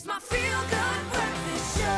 It's my feel-good breakfast show.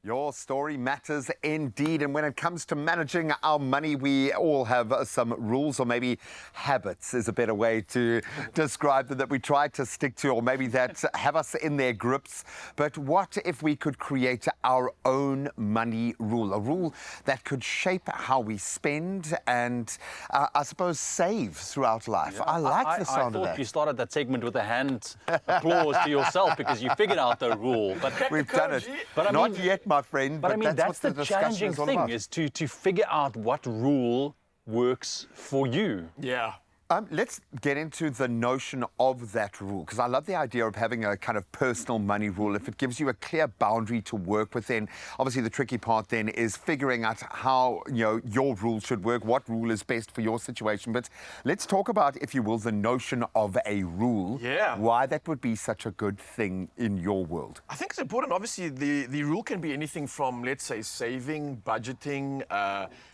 Your story matters indeed. And when it comes to managing our money, we all have some rules, or maybe habits is a better way to describe them, that we try to stick to, or maybe that have us in their grips. But what if we could create our own money rule, a rule that could shape how we spend and, I suppose, save throughout life? Yeah. I like the sound of that. I thought you started that segment with a hand applause to yourself because you figured out the rule. But we've done it. But not yet, my friend. But I mean, that's the challenging thing, is to figure out what rule works for you. Yeah. Let's get into the notion of that rule, because I love the idea of having a kind of personal money rule. If it gives you a clear boundary to work within, obviously the tricky part then is figuring out how, your rule should work, what rule is best for your situation. But let's talk about, if you will, the notion of a rule. Yeah. Why that would be such a good thing in your world. I think it's important. Obviously, the rule can be anything from, let's say, saving, budgeting,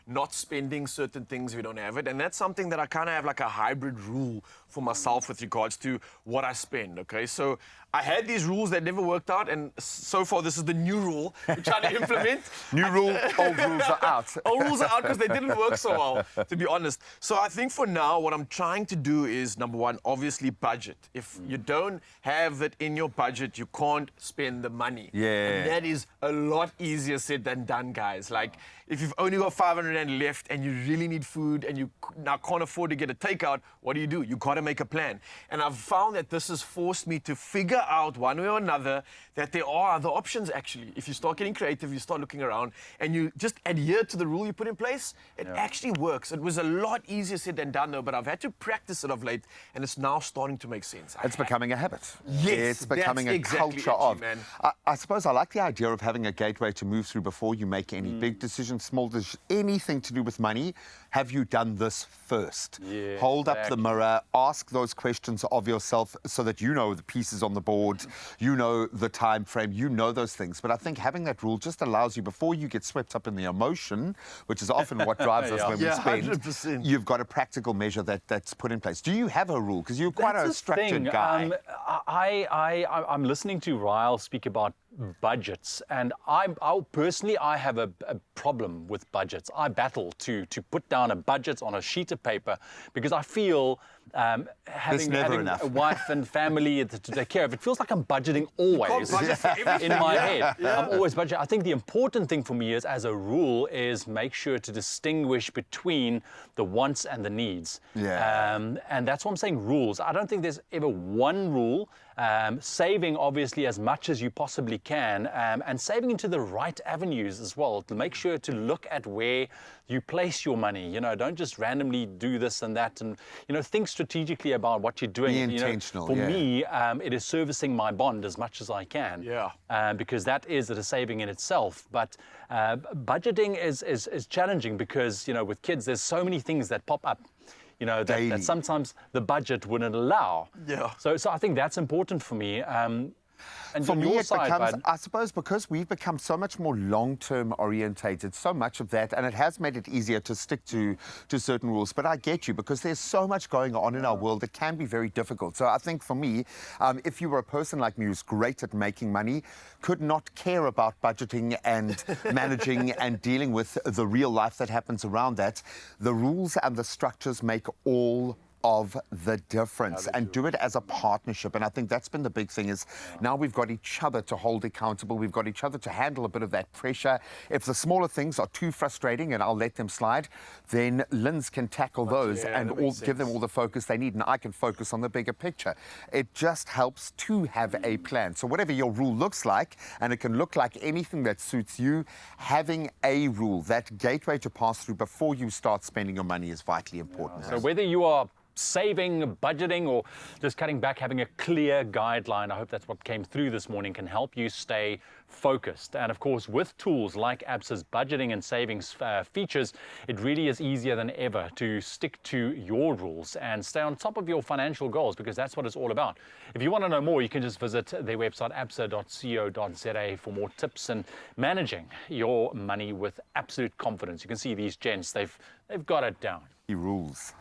not spending certain things if you don't have it. And that's something that I kind of have like a hybrid rule for myself with regards to what I spend, okay? So I had these rules that never worked out, and so far this is the new rule we're trying to implement. New rule, old rules are out. Old rules are out because they didn't work so well, to be honest. So I think for now, what I'm trying to do is, number one, obviously budget. If you don't have it in your budget, you can't spend the money. Yeah. And that is a lot easier said than done, guys. Like, if you've only got 500 Rand left and you really need food and you now can't afford to get a takeout, what do? You got to make a plan. And I've found that this has forced me to figure out one way or another that there are other options, actually. If you start getting creative, you start looking around, and you just adhere to the rule you put in place, it actually works. It was a lot easier said than done, though, but I've had to practice it of late, and it's now starting to make sense. It's becoming a habit. Yes, it's becoming a exactly culture of. man. I suppose I like the idea of having a gateway to move through before you make any big decisions, small decisions, anything to do with money. Have you done this first? Yeah, Hold up the mirror, ask those questions of yourself so that you know the pieces on the board, you know the time frame, you know those things. But I think having that rule just allows you, before you get swept up in the emotion, which is often what drives us when we spend, 100%. you've got a practical measure that's put in place. Do you have a rule? Because you're quite a structured guy. I'm listening to Ryle speak about budgets, and I personally have a problem with budgets. I battle to put down a budget on a sheet of paper because I feel having a wife and family to take care of, it feels like I'm budgeting always in my head. I'm always budgeting. I think the important thing for me is, as a rule, is make sure to distinguish between the wants and the needs. And that's what I'm saying, rules. I don't think there's ever one rule. Saving, obviously, as much as you possibly can, and saving into the right avenues as well, to make sure to look at where you place your money. Don't just randomly do this and that, and think strategically about what you're doing. Be intentional. For me, it is servicing my bond as much as I can. Because that is a saving in itself. But budgeting is challenging because with kids, there's so many things that pop up. That sometimes the budget wouldn't allow. So I think that's important for me. And for me, it becomes, Bud? I suppose, because we've become so much more long-term orientated, so much of that, and it has made it easier to stick to certain rules. But I get you, because there's so much going on in our world, it can be very difficult. So I think for me, if you were a person like me who's great at making money, could not care about budgeting and managing and dealing with the real life that happens around that, the rules and the structures make all of the difference, and do it as a partnership. And I think that's been the big thing, is now we've got each other to hold accountable. We've got each other to handle a bit of that pressure. If the smaller things are too frustrating and I'll let them slide, then Linz can tackle those and give them all the focus they need, and I can focus on the bigger picture. It just helps to have a plan. So whatever your rule looks like, and it can look like anything that suits you, having a rule, that gateway to pass through before you start spending your money, is vitally important. So whether you are saving, budgeting, or just cutting back, having a clear guideline, I hope that's what came through this morning, can help you stay focused. And of course, with tools like Absa's budgeting and savings features, it really is easier than ever to stick to your rules and stay on top of your financial goals, because that's what it's all about. If you want to know more, you can just visit their website, absa.co.za, for more tips and managing your money with absolute confidence. You can see these gents, they've got it down. He rules.